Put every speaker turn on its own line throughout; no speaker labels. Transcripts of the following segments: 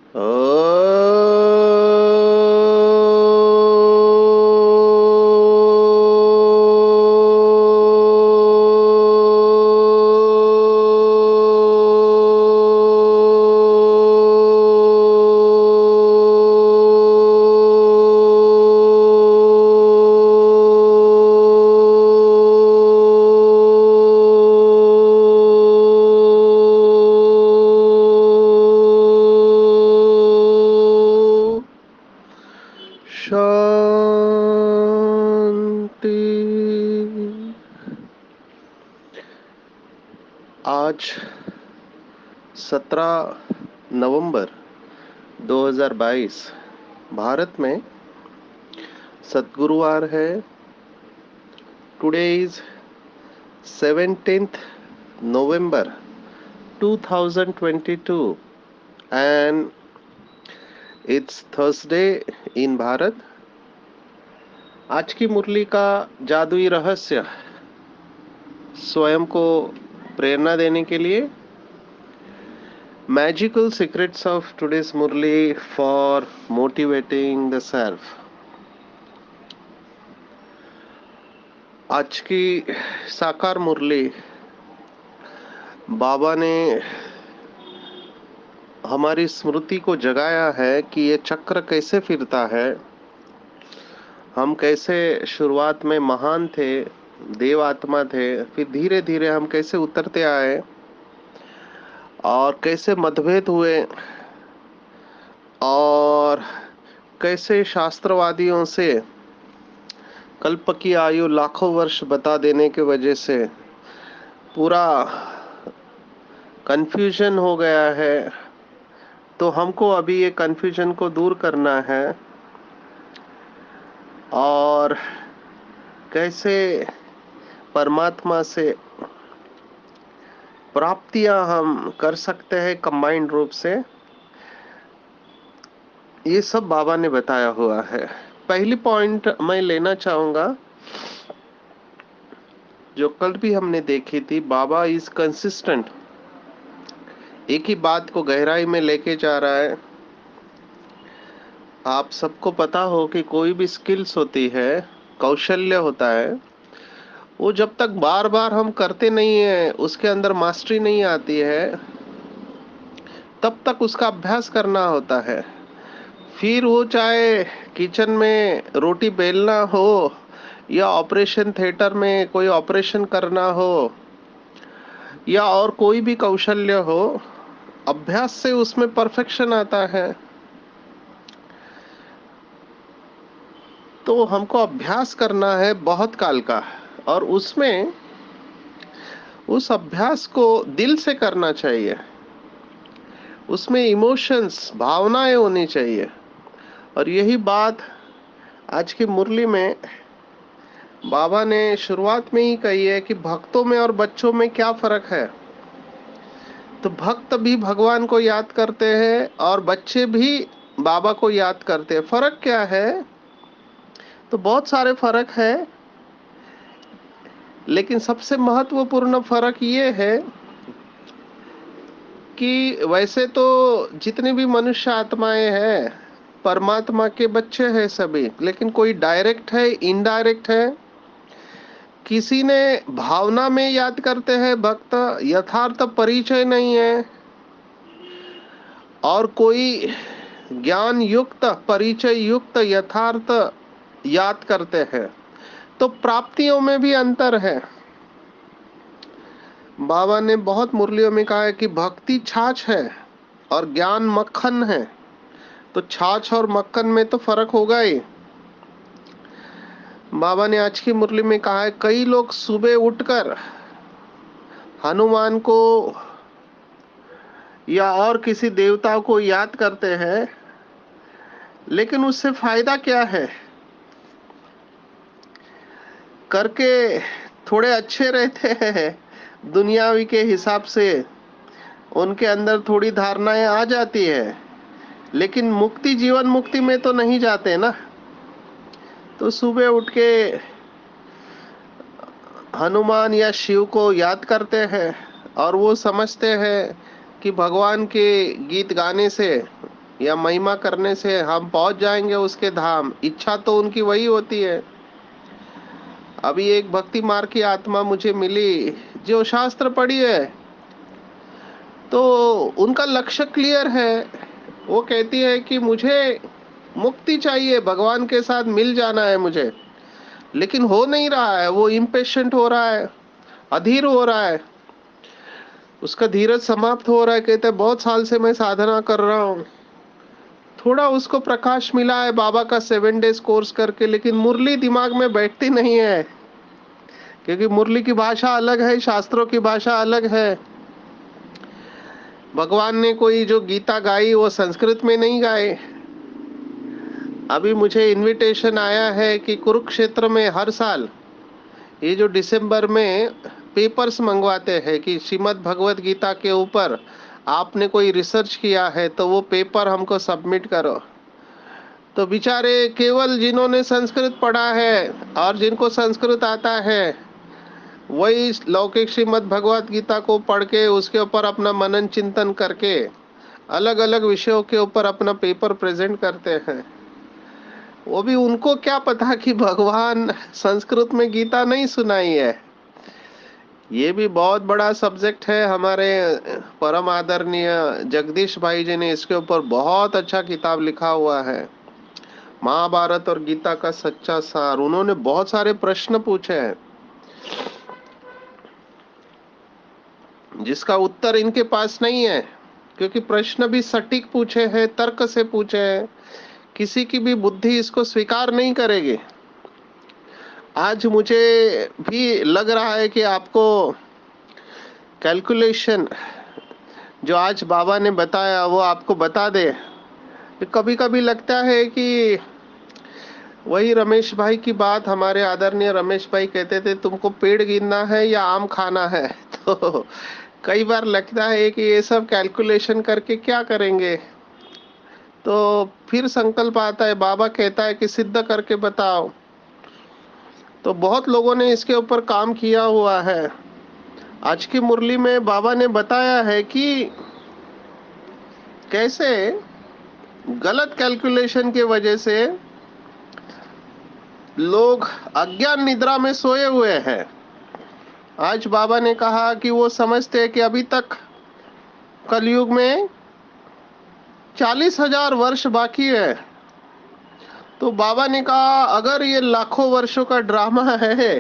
ओ शांति। आज 17 नवंबर 2022 भारत में सद्गुरुवार है। Today is 17th November 2022 and it's Thursday in Bharat. आज की मुरली का जादुई रहस्य स्वयं को प्रेरणा देने के लिए magical secrets of today's Murli for motivating the self. आज की साकार मुरली बाबा ने हमारी स्मृति को जगाया है कि ये चक्र कैसे फिरता है। हम कैसे शुरुआत में महान थे, देव आत्मा थे, फिर धीरे धीरे हम कैसे उतरते आए और कैसे मतभेद हुए और कैसे शास्त्रवादियों से कल्प की आयु लाखों वर्ष बता देने के वजह से पूरा कंफ्यूजन हो गया है। तो हमको अभी ये कंफ्यूजन को दूर करना है और कैसे परमात्मा से प्राप्तियां हम कर सकते हैं कंबाइंड रूप से, ये सब बाबा ने बताया हुआ है। पहली पॉइंट मैं लेना चाहूंगा जो कल भी हमने देखी थी। बाबा इज कंसिस्टेंट, एक ही बात को गहराई में लेके जा रहा है। आप सबको पता हो कि कोई भी स्किल्स होती है, कौशल्य होता है, वो जब तक बार बार हम करते नहीं है, उसके अंदर मास्टरी नहीं आती है, तब तक उसका अभ्यास करना होता है। फिर वो चाहे किचन में रोटी बेलना हो या ऑपरेशन थिएटर में कोई ऑपरेशन करना हो या और कोई भी कौशल्य हो, अभ्यास से उसमें परफेक्शन आता है। तो हमको अभ्यास करना है बहुत काल का, और उसमें उस अभ्यास को दिल से करना चाहिए। उसमें इमोशंस, भावनाएं होनी चाहिए। और यही बात आज की मुरली में बाबा ने शुरुआत में ही कही है कि भक्तों में और बच्चों में क्या फर्क है। तो भक्त भी भगवान को याद करते हैं और बच्चे भी बाबा को याद करते हैं। फर्क क्या है? तो बहुत सारे फर्क है, लेकिन सबसे महत्वपूर्ण फर्क ये है कि वैसे तो जितने भी मनुष्य आत्माएं हैं परमात्मा के बच्चे हैं सभी, लेकिन कोई डायरेक्ट है, इनडायरेक्ट है। किसी ने भावना में याद करते हैं भक्त, यथार्थ परिचय नहीं है, और कोई ज्ञान युक्त, परिचय युक्त, यथार्थ याद करते हैं। तो प्राप्तियों में भी अंतर है। बाबा ने बहुत मुरलियों में कहा है कि भक्ति छाछ है और ज्ञान मक्खन है। तो छाछ और मक्खन में तो फर्क होगा ही। बाबा ने आज की मुरली में कहा है कई लोग सुबह उठकर हनुमान को या और किसी देवता को याद करते हैं, लेकिन उससे फायदा क्या है? करके थोड़े अच्छे रहते हैं, दुनियावी के हिसाब से उनके अंदर थोड़ी धारणाएं आ जाती है, लेकिन मुक्ति, जीवन मुक्ति में तो नहीं जाते ना। तो सुबह उठ के हनुमान या शिव को याद करते हैं और वो समझते हैं कि भगवान के गीत गाने से या महिमा करने से हम पहुंच जाएंगे उसके धाम। इच्छा तो उनकी वही होती है। अभी एक भक्ति मार्ग की आत्मा मुझे मिली जो शास्त्र पढ़ी है, तो उनका लक्ष्य क्लियर है। वो कहती है कि मुझे मुक्ति चाहिए, भगवान के साथ मिल जाना है मुझे, लेकिन हो नहीं रहा है। वो इम्पेशेंट हो रहा है, अधीर हो रहा है, उसका धीरज समाप्त हो रहा है। कहते हैं बहुत साल से मैं साधना कर रहा हूँ। थोड़ा उसको प्रकाश मिला है बाबा का 7 डेज कोर्स करके, लेकिन मुरली दिमाग में बैठती नहीं है, क्योंकि मुरली की भाषा अलग है, शास्त्रों की भाषा अलग है। भगवान ने कोई जो गीता गाई वो संस्कृत में नहीं गाए। अभी मुझे इनविटेशन आया है कि कुरुक्षेत्र में हर साल ये जो दिसंबर में पेपर्स मंगवाते हैं कि श्रीमद् भगवत गीता के ऊपर आपने कोई रिसर्च किया है तो वो पेपर हमको सबमिट करो। तो बेचारे केवल जिन्होंने संस्कृत पढ़ा है और जिनको संस्कृत आता है वही लौकिक श्रीमद् भगवत गीता को पढ़ के उसके ऊपर अपना मनन चिंतन करके अलग अलग विषयों के ऊपर अपना पेपर प्रेजेंट करते हैं। वो भी उनको क्या पता कि भगवान संस्कृत में गीता नहीं सुनाई है। ये भी बहुत बड़ा सब्जेक्ट है। हमारे परम आदरणीय जगदीश भाई जी ने इसके ऊपर बहुत अच्छा किताब लिखा हुआ है, महाभारत और गीता का सच्चा सार। उन्होंने बहुत सारे प्रश्न पूछे हैं जिसका उत्तर इनके पास नहीं है, क्योंकि प्रश्न भी सटीक पूछे हैं, तर्क से पूछे हैं। किसी की भी बुद्धि इसको स्वीकार नहीं करेगी। आज मुझे भी लग रहा है कि आपको कैलकुलेशन जो आज बाबा ने बताया वो आपको बता दे। कभी कभी लगता है कि वही रमेश भाई की बात, हमारे आदरणीय रमेश भाई कहते थे तुमको पेड़ गिनना है या आम खाना है। तो कई बार लगता है कि ये सब कैलकुलेशन करके क्या करेंगे। तो फिर संकल्प आता है, बाबा कहता है कि सिद्ध करके बताओ। तो बहुत लोगों ने इसके ऊपर काम किया हुआ है। आज की मुरली में बाबा ने बताया है कि कैसे गलत कैलकुलेशन के वजह से लोग अज्ञान निद्रा में सोए हुए हैं। आज बाबा ने कहा कि वो समझते हैं कि अभी तक कलयुग में 40,000 वर्ष बाकी है। तो बाबा ने कहा अगर ये लाखों वर्षों का ड्रामा है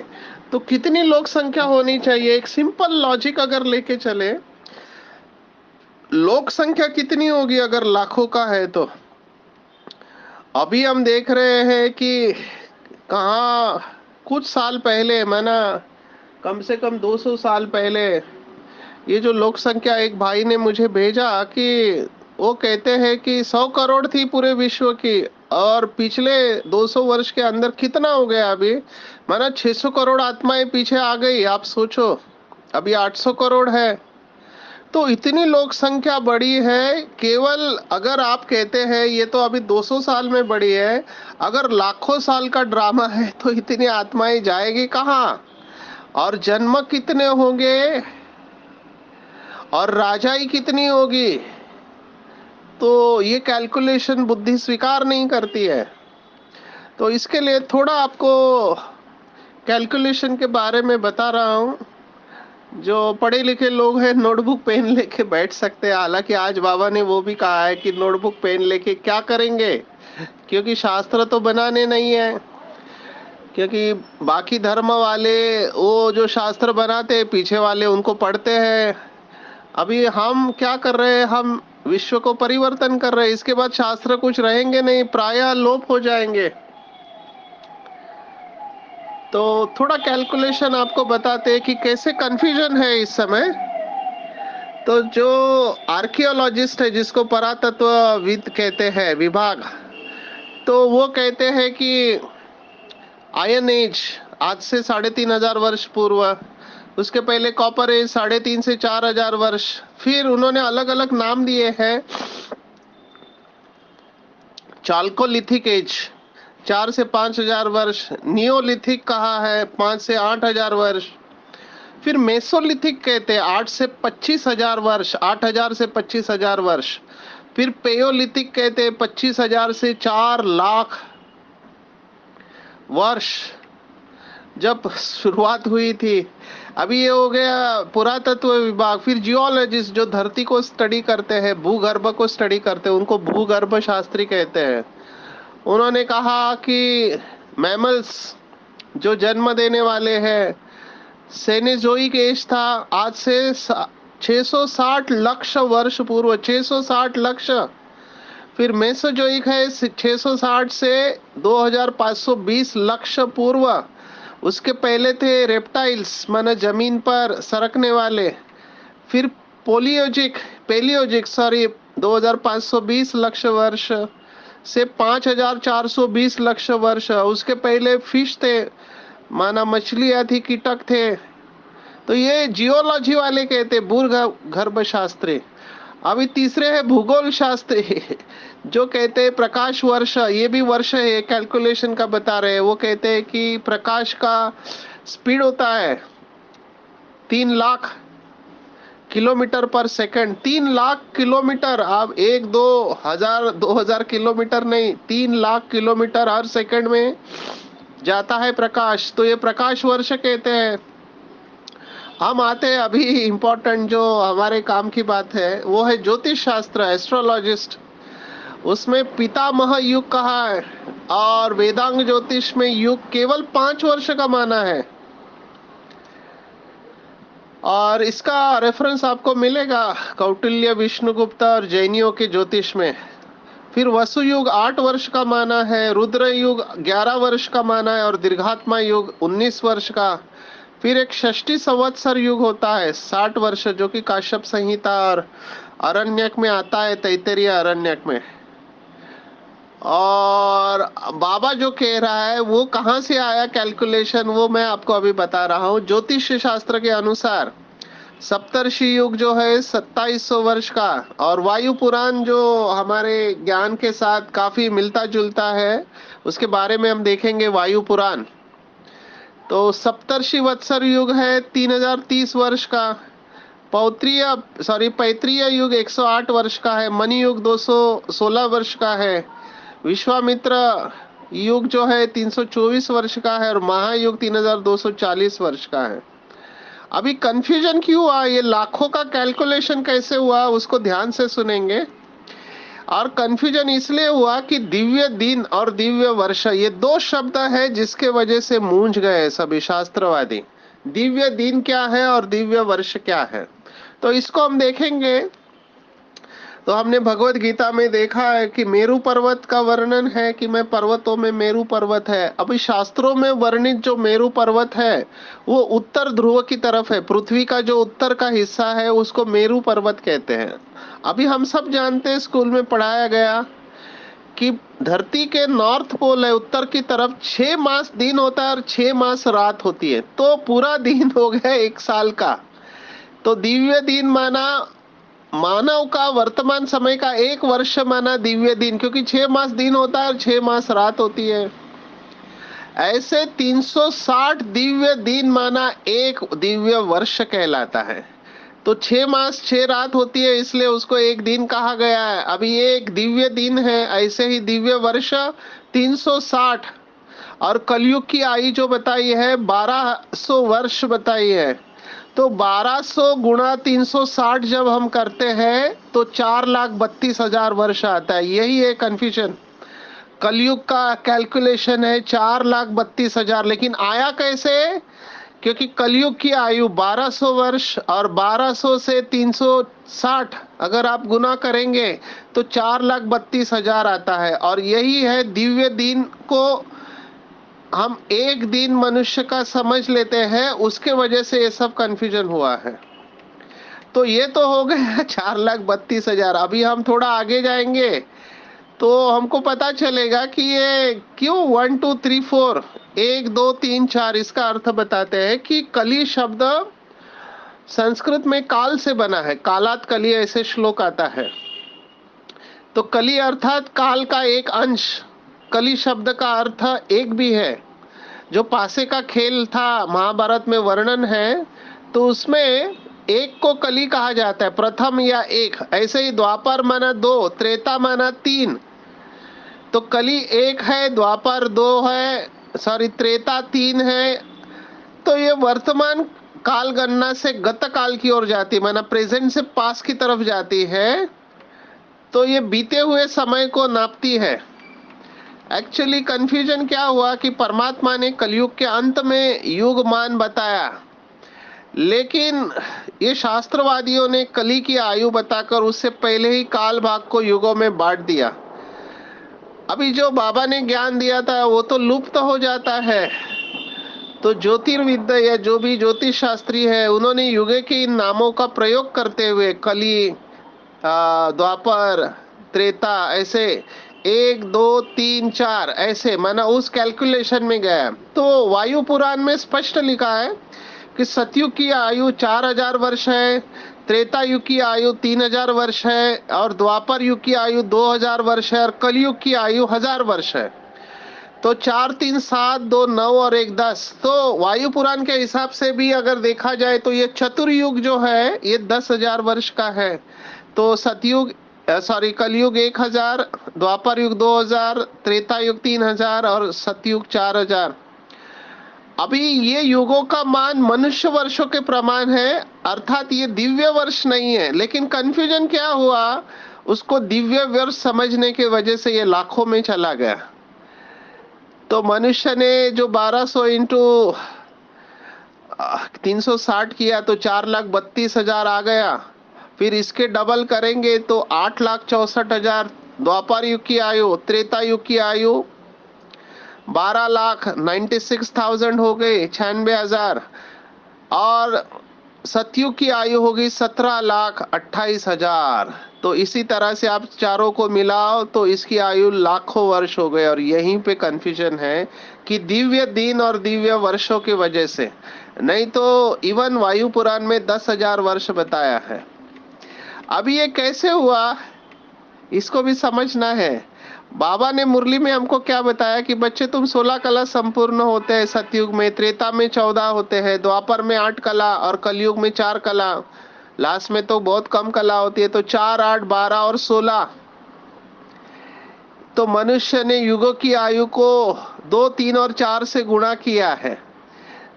तो कितनी लोक संख्या होनी चाहिए। एक सिंपल लॉजिक अगर लेके चले, लोक संख्या कितनी होगी अगर लाखों का है तो। अभी हम देख रहे हैं कि कहाँ कुछ साल पहले, माना कम से कम 200 साल पहले, ये जो लोक संख्या एक भाई ने मुझे भेजा कि वो कहते हैं कि 100 करोड़ थी पूरे विश्व की, और पिछले 200 वर्ष के अंदर कितना हो गया अभी, माना 600 करोड़ आत्माएं पीछे आ गई। आप सोचो, अभी 800 करोड़ है। तो इतनी लोक संख्या बढ़ी है। केवल अगर आप कहते हैं ये तो अभी 200 साल में बढ़ी है, अगर लाखों साल का ड्रामा है तो इतनी आत्माएं जाएगी कहाँ, और जन्म कितने होंगे, और राजाई कितनी होगी। तो ये कैलकुलेशन बुद्धि स्वीकार नहीं करती है। तो इसके लिए थोड़ा आपको कैलकुलेशन के बारे में बता रहा हूँ। जो पढ़े लिखे लोग हैं नोटबुक पेन लेके बैठ सकते हैं। हालांकि आज बाबा ने वो भी कहा है कि नोटबुक पेन लेके क्या करेंगे, क्योंकि शास्त्र तो बनाने नहीं है। क्योंकि बाकी धर्म वाले वो जो शास्त्र बनाते हैं पीछे वाले उनको पढ़ते हैं। अभी हम क्या कर रहे हैं, हम विश्व को परिवर्तन कर रहे हैं। इसके बाद शास्त्र कुछ रहेंगे नहीं, प्रायः लोप हो जाएंगे। तो थोड़ा कैलकुलेशन आपको बताते हैं कि कैसे कंफ्यूजन है इस समय। तो जो आर्कियोलॉजिस्ट है जिसको पुरातत्वविद कहते हैं विभाग, तो वो कहते हैं कि आयन एज आज से 3,500 वर्ष पूर्व, उसके पहले कॉपर एज 3,500 से 4,000 वर्ष। फिर उन्होंने अलग अलग नाम दिए हैं। चाल्कोलिथिक एज 4 से 5,000 वर्ष, नियोलिथिक कहा है 5 से 8,000 वर्ष। फिर मेसोलिथिक कहते हैं 8 से 25,000 वर्ष, 8,000 से 25,000 वर्ष। फिर पेयोलिथिक कहते हैं 25,000 से 4 लाख वर्ष जब शुरुआत हुई थी। अभी ये हो गया पुरातत्व विभाग। फिर जियोलॉजिस्ट जो धरती को स्टडी करते हैं, भूगर्भ को स्टडी करते हैं, उनको भूगर्भ शास्त्री कहते हैं। उन्होंने कहा कि मैमल्स जो जन्म देने वाले हैं, सेनेजोइक एज था आज से 660 लाख वर्ष पूर्व, 660 लाख। फिर मेसोजोइक है 660 से 2520 लाख पूर्व। उसके पहले थे रेप्टाइल्स, माना जमीन पर सरकने वाले। फिर पोलियोजिक पेलियोजिक 2520 लाख वर्ष से 5420 लाख वर्ष। उसके पहले फिश थे, माना मछलियां थी, कीटक थे। तो ये जियोलॉजी वाले कहते भूगर्भ शास्त्री। अभी तीसरे है भूगोल शास्त्री जो कहते हैं प्रकाश वर्ष। ये भी वर्ष है, कैलकुलेशन का बता रहे हैं। वो कहते हैं कि प्रकाश का स्पीड होता है 3 लाख किलोमीटर पर सेकंड। 3 लाख किलोमीटर, आप 1-2 हजार किलोमीटर नहीं, 3 लाख किलोमीटर हर सेकंड में जाता है प्रकाश। तो ये प्रकाश वर्ष कहते हैं। हम आते हैं अभी इम्पोर्टेंट जो हमारे काम की बात है, वो है ज्योतिष शास्त्र, एस्ट्रोलॉजिस्ट। उसमें पितामह युग कहा है और वेदांग ज्योतिष में युग केवल 5 वर्ष का माना है। और इसका रेफरेंस आपको मिलेगा कौटिल्य, विष्णुगुप्त और जैनियों के ज्योतिष में। फिर वसु युग 8 वर्ष का माना है, रुद्र युग 11 वर्ष का माना है और दीर्घात्मा युग 19 वर्ष का। फिर एक षष्ठी संवत्सर युग होता है 60 वर्ष, जो कि काश्यप संहिता और अरण्यक में आता है, तैत्तिरीय अरण्यक में। और बाबा जो कह रहा है वो कहाँ से आया कैलकुलेशन, वो मैं आपको अभी बता रहा हूँ। ज्योतिष शास्त्र के अनुसार सप्तर्षि युग जो है 2700 वर्ष का, और वायु पुराण जो हमारे ज्ञान के साथ काफी मिलता जुलता है, उसके बारे में हम देखेंगे वायु पुराण। तो सप्तर्षि वत्सर युग है 3030 वर्ष का। पैतृय युग 108 वर्ष का है। मणि युग 216 वर्ष का है। विश्वामित्र युग जो है 324 वर्ष का है और महायुग 3240 वर्ष का है। अभी कंफ्यूजन क्यों हुआ, ये लाखों का कैलकुलेशन कैसे हुआ, उसको ध्यान से सुनेंगे। और कंफ्यूजन इसलिए हुआ कि दिव्य दिन और दिव्य वर्ष, ये 2 शब्द है जिसके वजह से मूंझ गए सभी शास्त्रवादी। दिव्य दिन क्या है और दिव्य वर्ष क्या है, तो इसको हम देखेंगे। तो हमने भगवत गीता में देखा है कि मेरु पर्वत का वर्णन है कि मैं पर्वतों में मेरु पर्वत है। अभी शास्त्रों में वर्णित जो मेरु पर्वत है वो उत्तर ध्रुव की तरफ है। पृथ्वी का जो उत्तर का हिस्सा है उसको मेरु पर्वत कहते हैं। अभी हम सब जानते हैं, स्कूल में पढ़ाया गया कि धरती के नॉर्थ पोल है, उत्तर की तरफ 6 मास दिन होता है और 6 मास रात होती है। तो पूरा दिन हो गया 1 साल का। तो दिव्य दिन माना मानव का वर्तमान समय का 1 वर्ष माना दिव्य दिन, क्योंकि 6 मास दिन होता है और 6 मास रात होती है। ऐसे 360 दिव्य दिन माना 1 दिव्य वर्ष कहलाता है। तो 6 मास 6 रात होती है, इसलिए उसको 1 दिन कहा गया है। अभी ये एक दिव्य दिन है, ऐसे ही दिव्य वर्ष 360। और कलयुग की आयु जो बताई है 1200 वर्ष बताई है। तो 1200 गुणा 360 जब हम करते हैं तो 4,32,000 वर्ष आता है। यही है कंफ्यूजन। कलयुग का कैलकुलेशन है 4,32,000, लेकिन आया कैसे? क्योंकि कलयुग की आयु 1200 वर्ष और 1200 से 360 अगर आप गुना करेंगे तो 4,32,000 आता है। और यही है दिव्य दिन को हम 1 दिन मनुष्य का समझ लेते हैं, उसके वजह से ये सब कंफ्यूजन हुआ है। तो ये तो हो गया 4,32,000। अभी हम थोड़ा आगे जाएंगे तो हमको पता चलेगा कि ये क्यों 1 2 3 4 1 2 3 4 इसका अर्थ बताते हैं कि कली शब्द संस्कृत में काल से बना है। कालात कली ऐसे श्लोक आता है। तो कली अर्थात काल का एक अंश। कली शब्द का अर्थ एक भी है। जो पासे का खेल था महाभारत में वर्णन है, तो उसमें एक को कली कहा जाता है, प्रथम या एक। ऐसे ही द्वापर माना 2, त्रेता माना 3। तो कली 1 है, द्वापर 2 है, सॉरी त्रेता 3 है। तो ये वर्तमान काल गणना से गत काल की ओर जाती है, माना प्रेजेंट से पास की तरफ जाती है। तो ये बीते हुए समय को नापती है। एक्चुअली कंफ्यूजन क्या हुआ कि परमात्मा ने कलयुग के अंत में युग मान बताया, लेकिन ये शास्त्रवादियों ने कली की आयु बताकर उससे पहले ही काल भाग को युगों में बांट दिया। अभी जो बाबा ने ज्ञान दिया था वो तो लुप्त हो जाता है। तो ज्योतिर्विद्या या जो भी ज्योतिष शास्त्री है, उन्होंने युगे के इन नामों का प्रयोग करते हुए कली, द्वापर, त्रेता, ऐसे 1 2 3 4 ऐसे माना उस कैलकुलेशन में गया। तो वायु पुराण में स्पष्ट लिखा है कि सतयुग की आयु 4000 वर्ष है, त्रेता युग की आयु 3000 वर्ष है, और द्वापर युग की आयु 2000 वर्ष है, और कलयुग की आयु 1000 वर्ष है। तो 4 3 7 2 9 और 1 10। तो वायु पुराण के हिसाब से भी अगर देखा जाए तो ये चतुर्युग जो है ये 10,000 वर्ष का है। तो सतयुग, सॉरी कलयुग 1000, द्वापर युग 2000, त्रेता युग 3000 और सतयुग 4000। अभी ये युगों का मान मनुष्य वर्षों के प्रमाण है, अर्थात ये दिव्य वर्ष नहीं है। लेकिन कंफ्यूजन क्या हुआ, उसको दिव्य वर्ष समझने के वजह से ये लाखों में चला गया। तो मनुष्य ने जो 1200 इंटू 360 किया तो 4,32,000 आ गया। फिर इसके डबल करेंगे तो 8,64,000 द्वापर युग की आयु, त्रेता युग की आयु 12,96,000 हो गई, 96,000, और सतयुग की आयु होगी 17,28,000। तो इसी तरह से आप चारों को मिलाओ तो इसकी आयु लाखों वर्ष हो गए। और यहीं पे कंफ्यूजन है कि दिव्य दिन और दिव्य वर्षों की वजह से, नहीं तो इवन वायु पुराण में 10,000 वर्ष बताया है। अभी ये कैसे हुआ, इसको भी समझना है। बाबा ने मुरली में हमको क्या बताया कि बच्चे तुम 16 कला संपूर्ण होते हैं सतयुग में, त्रेता में 14 होते हैं, द्वापर में 8 कला और कलयुग में 4 कला, लास्ट में तो बहुत कम कला होती है। तो 4 8 12 और 16। तो मनुष्य ने युगों की आयु को 2 3 और 4 से गुणा किया है।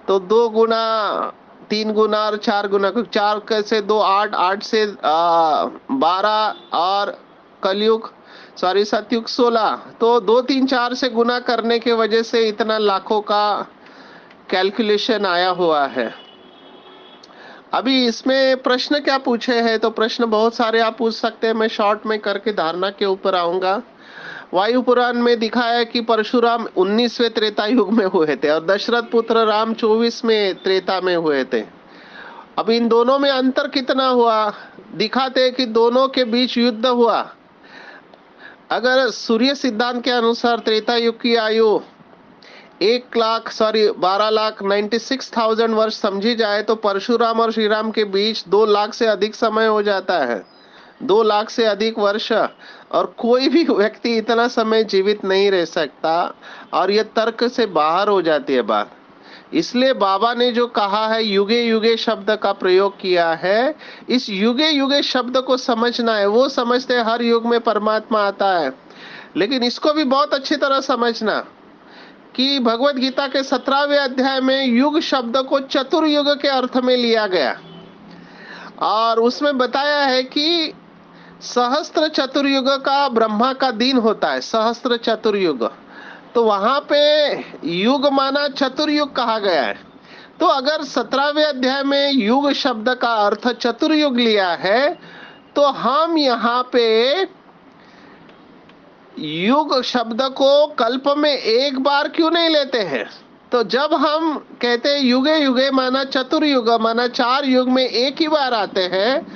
तो 2 गुना 3 गुना और 4 गुना, 4 से 2 8, 8 से 12 और कलयुग, सॉरी सतयुग 16। तो 2 3 4 से गुना करने के वजह से इतना लाखों का कैलकुलेशन आया हुआ है। अभी इसमें प्रश्न क्या पूछे हैं, तो प्रश्न बहुत सारे आप पूछ सकते हैं, मैं शॉर्ट में करके धारणा के ऊपर आऊंगा। वायु पुराण में दिखाया है कि परशुराम 19वें त्रेता युग में हुए थे और दशरथ पुत्र राम 24वें त्रेता में हुए थे। अब इन दोनों में अंतर कितना हुआ, दिखाते हैं कि दोनों के बीच युद्ध हुआ। अगर सूर्य सिद्धांत के अनुसार त्रेता युग की आयु 12,96,000 वर्ष समझी जाए तो परशुराम और श्री राम के बीच 2 लाख से अधिक समय हो जाता है, 2 लाख से अधिक वर्ष। और कोई भी व्यक्ति इतना समय जीवित नहीं रह सकता, और ये तर्क से बाहर हो जाती है बात। इसलिए बाबा ने जो कहा है युगे युगे शब्द का प्रयोग किया है, इस युगे युगे शब्द को समझना है। वो समझते हैं हर युग में परमात्मा आता है, लेकिन इसको भी बहुत अच्छी तरह समझना कि भगवत गीता के 17वें अध्याय में युग शब्द को चतुर्युग के अर्थ में लिया गया, और उसमें बताया है कि सहस्त्र चतुर्युग का ब्रह्मा का दिन होता है, सहस्त्र चतुर्युग। तो वहां पे युग माना चतुर्युग कहा गया है। तो अगर 17वें अध्याय में युग शब्द का अर्थ चतुर्युग लिया है, तो हम यहाँ पे युग शब्द को कल्प में एक बार क्यों नहीं लेते हैं। तो जब हम कहते हैं युगे युगे माना चतुर्युग, माना 4 युग में एक ही बार आते हैं,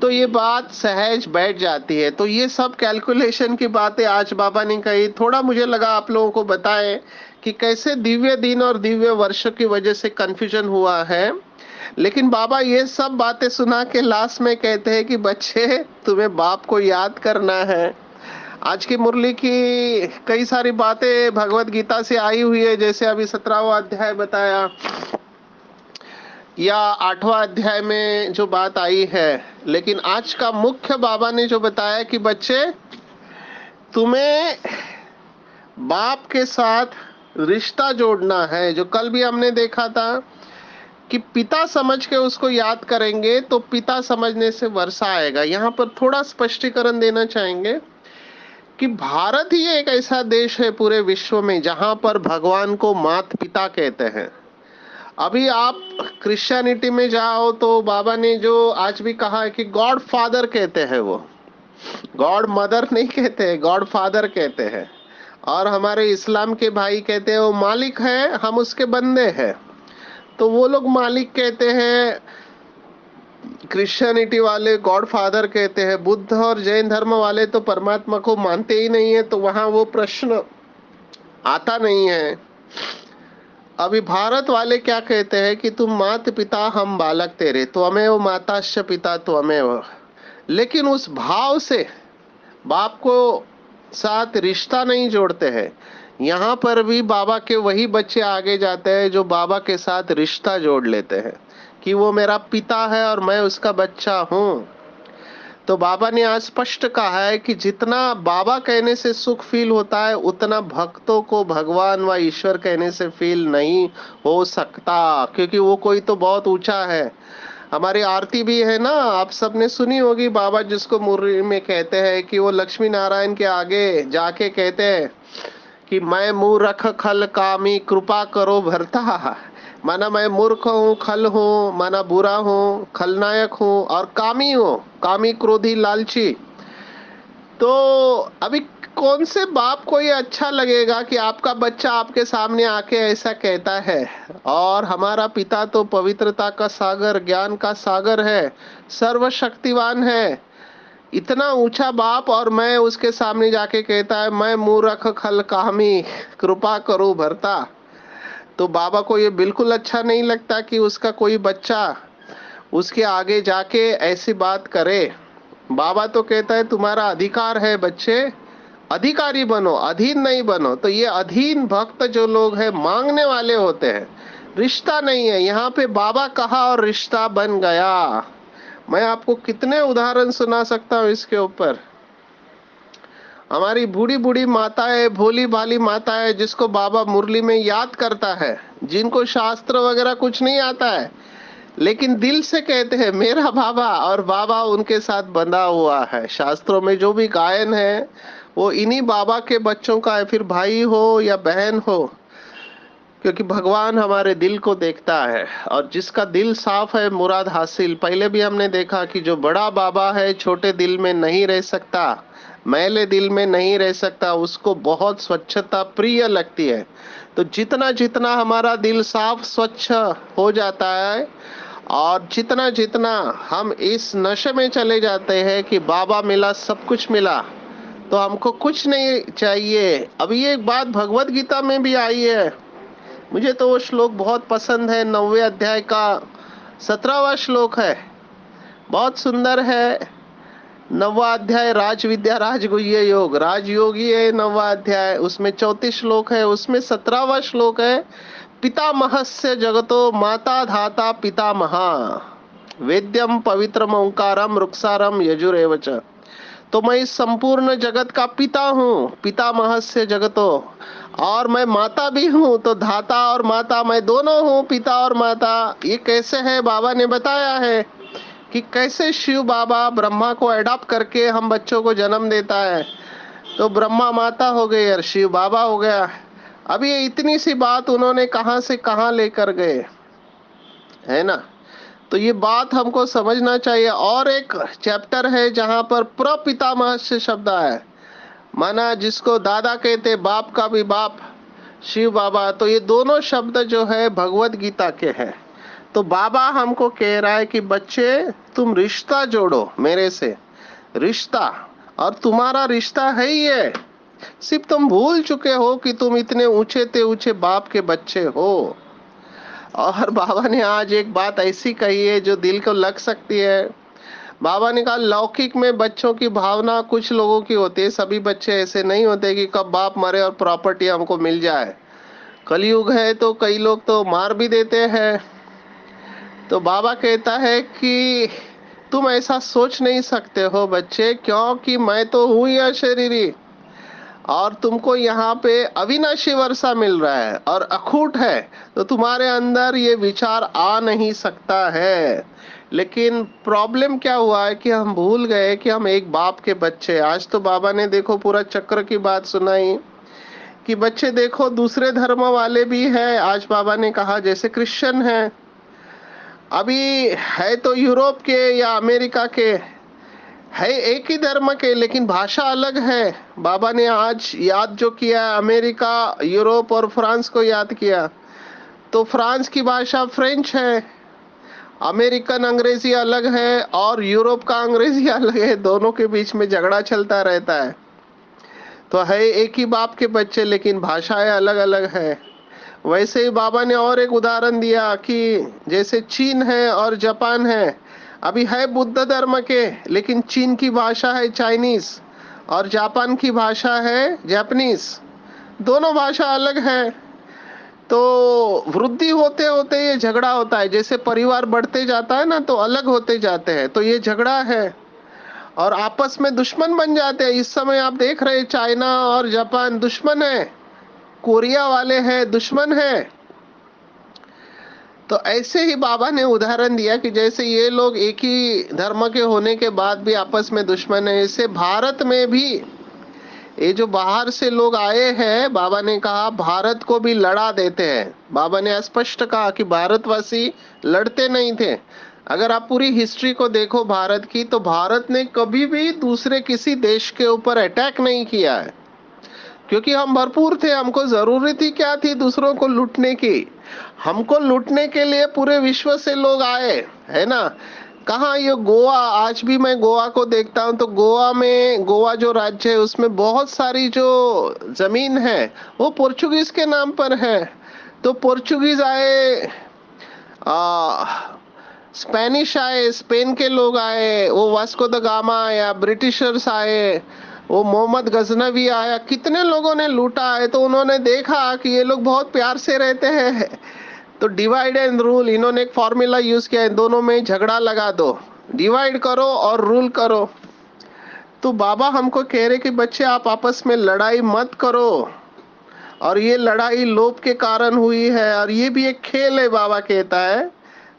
तो ये बात सहज बैठ जाती है। तो ये सब कैलकुलेशन की बातें आज बाबा ने कही। थोड़ा मुझे लगा आप लोगों को बताएं कि कैसे दिव्य दिन और दिव्य वर्ष की वजह से कंफ्यूजन हुआ है। लेकिन बाबा ये सब बातें सुना के लास्ट में कहते हैं कि बच्चे तुम्हें बाप को याद करना है। आज की मुरली की कई सारी बातें भगवत गीता से आई हुई है, जैसे अभी 17वां अध्याय बताया या 8वां अध्याय में जो बात आई है, लेकिन आज का मुख्य बाबा ने जो बताया कि बच्चे, तुम्हें बाप के साथ रिश्ता जोड़ना है। जो कल भी हमने देखा था कि पिता समझ के उसको याद करेंगे तो पिता समझने से वर्षा आएगा। यहाँ पर थोड़ा स्पष्टीकरण देना चाहेंगे कि भारत ही एक ऐसा देश है पूरे विश्व में जहां पर भगवान को माता पिता कहते हैं। अभी आप क्रिश्चियनिटी में जाओ तो बाबा ने जो आज भी कहा है कि गॉड फादर कहते हैं, वो गॉड मदर नहीं कहते हैं, गॉड फादर कहते हैं। और हमारे इस्लाम के भाई कहते हैं वो मालिक है, हम उसके बंदे हैं, तो वो लोग मालिक कहते हैं। क्रिश्चियनिटी वाले गॉड फादर कहते हैं। बुद्ध और जैन धर्म वाले तो परमात्मा को मानते ही नहीं है, तो वहां वो प्रश्न आता नहीं है। अभी भारत वाले क्या कहते हैं कि तुम मात पिता हम बालक तेरे, त्वमेव माताश्च पिता त्वमेव। लेकिन उस भाव से बाप को साथ रिश्ता नहीं जोड़ते हैं। यहाँ पर भी बाबा के वही बच्चे आगे जाते हैं जो बाबा के साथ रिश्ता जोड़ लेते हैं कि वो मेरा पिता है और मैं उसका बच्चा हूँ। तो बाबा ने आज स्पष्ट कहा है कि जितना बाबा कहने से सुख फील होता है, उतना भक्तों को भगवान व ईश्वर कहने से फील नहीं हो सकता, क्योंकि वो कोई तो बहुत ऊंचा है। हमारी आरती भी है ना, आप सबने सुनी होगी, बाबा जिसको मुरली में कहते हैं कि वो लक्ष्मी नारायण के आगे जाके कहते हैं कि मैं मूर्ख खल कामी कृपा करो भरता। माना मैं मूर्ख हूँ, खल हूँ, माना बुरा हूँ, खलनायक हूँ, और कामी हूँ, कामी क्रोधी लालची। तो अभी कौन से बाप को ये अच्छा लगेगा कि आपका बच्चा आपके सामने आके ऐसा कहता है? और हमारा पिता तो पवित्रता का सागर, ज्ञान का सागर है, सर्वशक्तिवान है, इतना ऊंचा बाप, और मैं उसके सामने जाके कहता है मैं मूर्ख खल कामी कृपा करूं भरता। तो बाबा को ये बिल्कुल अच्छा नहीं लगता कि उसका कोई बच्चा उसके आगे जाके ऐसी बात करे। बाबा तो कहता है तुम्हारा अधिकार है बच्चे, अधिकारी बनो, अधीन नहीं बनो। तो ये अधीन भक्त जो लोग हैं मांगने वाले होते हैं, रिश्ता नहीं है। यहाँ पे बाबा कहा और रिश्ता बन गया। मैं आपको कितने उदाहरण सुना सकता हूँ इसके ऊपर। हमारी बूढ़ी बूढ़ी माताएं, भोली भाली माताएं, जिसको बाबा मुरली में याद करता है, जिनको शास्त्र वगैरह कुछ नहीं आता है, लेकिन दिल से कहते हैं मेरा बाबा, और बाबा उनके साथ बंधा हुआ है। शास्त्रों में जो भी गायन है वो इन्हीं बाबा के बच्चों का है, फिर भाई हो या बहन हो, क्योंकि भगवान हमारे दिल को देखता है, और जिसका दिल साफ है मुराद हासिल। पहले भी हमने देखा कि जो बड़ा बाबा है छोटे दिल में नहीं रह सकता, मैले दिल में नहीं रह सकता, उसको बहुत स्वच्छता प्रिय लगती है। तो जितना जितना हमारा दिल साफ स्वच्छ हो जाता है, और जितना जितना हम इस नशे में चले जाते हैं कि बाबा मिला सब कुछ मिला, तो हमको कुछ नहीं चाहिए। अभी एक बात भगवत गीता में भी आई है, मुझे तो वो श्लोक बहुत पसंद है, 9वें अध्याय का 17वां श्लोक है, बहुत सुंदर है। 9वां अध्याय राज विद्या राजगुह्य योग, राजयोगी है 9वां अध्याय, उसमें 34 श्लोक है, उसमें 17वां श्लोक है, पितामहस्य जगतो माता धाता पितामहा, वेद्यम पवित्रम ओंकारम रुक्षारम यजुरेव च। तो मैं इस संपूर्ण जगत का पिता हूँ, पितामहस्य जगतो, और मैं माता भी हूँ। तो धाता और माता मैं दोनों हूँ, पिता और माता। ये कैसे है? बाबा ने बताया है कि कैसे शिव बाबा ब्रह्मा को अडॉप्ट करके हम बच्चों को जन्म देता है। तो ब्रह्मा माता हो गई और शिव बाबा हो गया। अभी ये इतनी सी बात उन्होंने कहां से कहां लेकर गए, है ना? तो ये बात हमको समझना चाहिए। और एक चैप्टर है जहां पर प्रपितामह से शब्द है, माना जिसको दादा कहते, बाप का भी बाप शिव बाबा। तो ये दोनों शब्द जो है भगवत गीता के हैं। तो बाबा हमको कह रहा है कि बच्चे तुम रिश्ता जोड़ो मेरे से, रिश्ता, और तुम्हारा रिश्ता है ही है। सिर्फ तुम भूल चुके हो कि तुम इतने ऊंचे ते ऊंचे बाप के बच्चे हो। और बाबा ने आज एक बात ऐसी कही है जो दिल को लग सकती है। बाबा ने कहा लौकिक में बच्चों की भावना कुछ लोगों की होती है, सभी बच्चे ऐसे नहीं होते कि कब बाप मरे और प्रॉपर्टी हमको मिल जाए। कलयुग है तो कई लोग तो मार भी देते हैं। तो बाबा कहता है कि तुम ऐसा सोच नहीं सकते हो बच्चे, क्योंकि मैं तो हूं ही अशरीरी, और तुमको यहाँ पे अविनाशी वर्षा मिल रहा है और अखूट है, तो तुम्हारे अंदर ये विचार आ नहीं सकता है। लेकिन प्रॉब्लम क्या हुआ है कि हम भूल गए कि हम एक बाप के बच्चे। आज तो बाबा ने देखो पूरा चक्र की बात सुनाई कि बच्चे देखो दूसरे धर्म वाले भी है। आज बाबा ने कहा जैसे क्रिश्चियन है, अभी है तो यूरोप के या अमेरिका के, है एक ही धर्म के लेकिन भाषा अलग है। बाबा ने आज याद जो किया अमेरिका, यूरोप और फ्रांस को याद किया, तो फ्रांस की भाषा फ्रेंच है, अमेरिकन अंग्रेजी अलग है और यूरोप का अंग्रेजी अलग है, दोनों के बीच में झगड़ा चलता रहता है। तो है एक ही बाप के बच्चे लेकिन भाषाएं अलग अलग है। वैसे ही बाबा ने और एक उदाहरण दिया कि जैसे चीन है और जापान है, अभी है बुद्ध धर्म के लेकिन चीन की भाषा है चाइनीज और जापान की भाषा है जापानीज, दोनों भाषा अलग है। तो वृद्धि होते होते ये झगड़ा होता है, जैसे परिवार बढ़ते जाता है ना तो अलग होते जाते हैं, तो ये झगड़ा है और आपस में दुश्मन बन जाते हैं। इस समय आप देख रहे हैं चाइना और जापान दुश्मन है, कोरिया वाले हैं दुश्मन है। तो ऐसे ही बाबा ने उदाहरण दिया कि जैसे ये लोग एक ही धर्म के होने के बाद भी आपस में दुश्मन है, ऐसे भारत में भी ये जो बाहर से लोग आए हैं, बाबा ने कहा भारत को भी लड़ा देते हैं। बाबा ने स्पष्ट कहा कि भारतवासी लड़ते नहीं थे। अगर आप पूरी हिस्ट्री को देखो भारत की, तो भारत ने कभी भी दूसरे किसी देश के ऊपर अटैक नहीं किया है, क्योंकि हम भरपूर थे। हमको जरूरत ही क्या थी दूसरों को लूटने की? हमको लूटने के लिए पूरे विश्व से लोग आए, है ना। कहाँ ये गोवा, आज भी मैं गोवा को देखता हूँ तो गोवा में, गोवा जो राज्य है उसमें बहुत सारी जो जमीन है वो पोर्चुगीज के नाम पर है। तो पोर्चुगीज आए, आ, स्पेनिश आए, स्पेन के लोग आए, वो वास्को द गामा आया, ब्रिटिशर्स आए, वो मोहम्मद गजनवी आया, कितने लोगों ने लूटा है। तो उन्होंने देखा कि ये लोग बहुत प्यार से रहते हैं, तो डिवाइड एंड रूल, इन्होंने एक फॉर्मूला यूज किया है, दोनों में झगड़ा लगा दो, डिवाइड करो और रूल करो। तो बाबा हमको कह रहे कि बच्चे आप आपस में लड़ाई मत करो, और ये लड़ाई लोभ के कारण हुई है और ये भी एक खेल है, बाबा कहता है।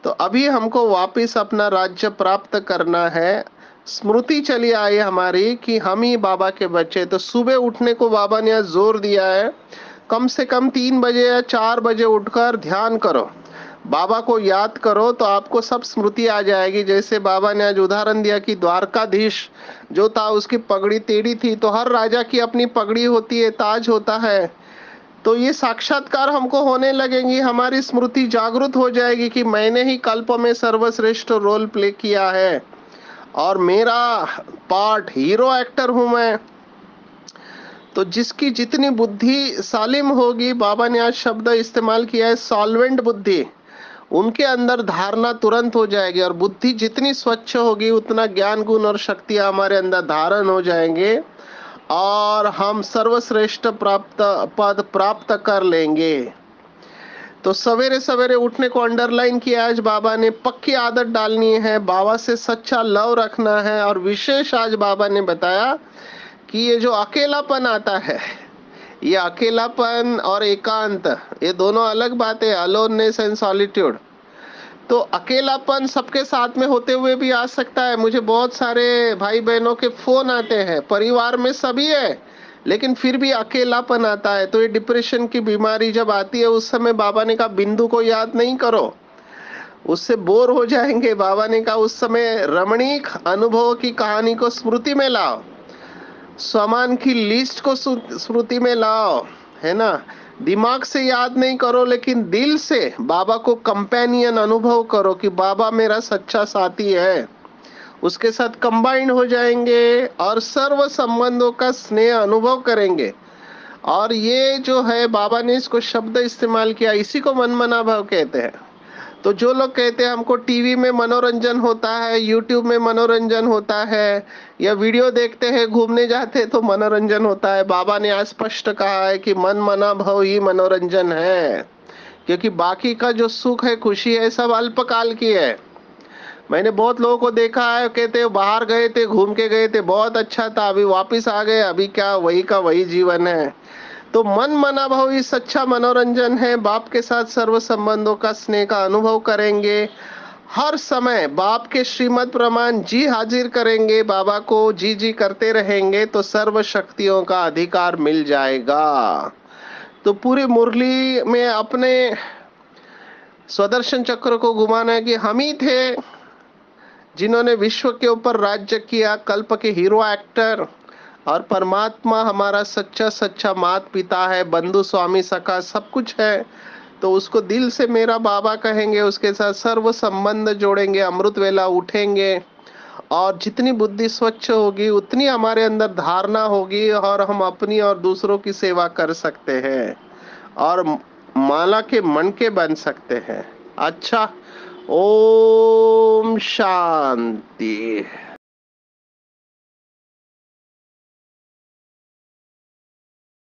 तो अभी हमको वापस अपना राज्य प्राप्त करना है। स्मृति चली आई हमारी कि हम ही बाबा के बच्चे। तो सुबह उठने को बाबा ने आज जोर दिया है, कम से कम 3 बजे या 4 बजे उठकर ध्यान करो, बाबा को याद करो, तो आपको सब स्मृति आ जाएगी। जैसे बाबा ने आज उदाहरण दिया कि द्वारकाधीश जो था उसकी पगड़ी टेढ़ी थी, तो हर राजा की अपनी पगड़ी होती है, ताज होता है। तो ये साक्षात्कार हमको होने लगेंगी, हमारी स्मृति जागृत हो जाएगी कि मैंने ही कल्प में सर्वश्रेष्ठ रोल प्ले किया है और मेरा पार्ट हीरो एक्टर हूं मैं। तो जिसकी जितनी बुद्धि सालिम होगी, बाबा ने आज शब्द इस्तेमाल किया है सॉल्वेंट बुद्धि, उनके अंदर धारणा तुरंत हो जाएगी। और बुद्धि जितनी स्वच्छ होगी उतना ज्ञान गुण और शक्तियां हमारे अंदर धारण हो जाएंगे और हम सर्वश्रेष्ठ प्राप्त पद प्राप्त कर लेंगे। तो सवेरे सवेरे उठने को अंडरलाइन किया आज बाबा ने, पक्की आदत डालनी है, बाबा से सच्चा लव रखना है। और विशेष आज बाबा ने बताया कि ये जो अकेलापन आता है, ये अकेलापन और एकांत, ये दोनों अलग बातें, अलोननेस एंड सॉलिट्यूड। तो अकेलापन सबके साथ में होते हुए भी आ सकता है। मुझे बहुत सारे भाई बहनों के फोन आते हैं, परिवार में सभी है लेकिन फिर भी अकेलापन आता है। तो ये डिप्रेशन की बीमारी जब आती है, उस समय बाबा ने कहा बिंदु को याद नहीं करो, उससे बोर हो जाएंगे। बाबा ने कहा उस समय रमणीक अनुभव की कहानी को स्मृति में लाओ, सामान की लिस्ट को स्मृति में लाओ, है ना। दिमाग से याद नहीं करो लेकिन दिल से बाबा को कंपेनियन अनुभव करो कि बाबा मेरा सच्चा साथी है। उसके साथ कंबाइंड हो जाएंगे और सर्व संबंधों का स्नेह अनुभव करेंगे। और ये जो है बाबा ने इसको शब्द इस्तेमाल किया, इसी को मन मना भाव कहते हैं। तो जो लोग कहते हैं हमको टीवी में मनोरंजन होता है, यूट्यूब में मनोरंजन होता है, या वीडियो देखते हैं, घूमने जाते हैं तो मनोरंजन होता है, बाबा ने आज स्पष्ट कहा है कि मन मना भाव ही मनोरंजन है। क्योंकि बाकी का जो सुख है, खुशी है, सब अल्पकाल की है। मैंने बहुत लोगों को देखा है, कहते बाहर गए थे, घूम के गए थे, बहुत अच्छा था, अभी वापस आ गए, अभी क्या वही का वही जीवन है। तो मन मना भाव इस अच्छा मनोरंजन है। बाप के साथ सर्व संबंधों का स्नेह का अनुभव करेंगे, हर समय बाप के श्रीमत प्रमाण जी हाजिर करेंगे, बाबा को जी जी करते रहेंगे, तो सर्व शक्तियों का अधिकार मिल जाएगा। तो पूरी मुरली में अपने स्वदर्शन चक्र को घुमाना है कि हम ही थे जिन्होंने विश्व के ऊपर राज्य किया, कल्प के हीरो एक्टर। और परमात्मा हमारा सच्चा सच्चा माता पिता है, बंधु स्वामी सखा सब कुछ है। तो उसको दिल से मेरा बाबा कहेंगे, उसके साथ सर्व संबंध जोड़ेंगे, अमृत वेला उठेंगे, और जितनी बुद्धि स्वच्छ होगी उतनी हमारे अंदर धारणा होगी, और हम अपनी और दूसरों की सेवा कर सकते हैं, और माला के मन के बन सकते हैं। अच्छा, ओम शांति।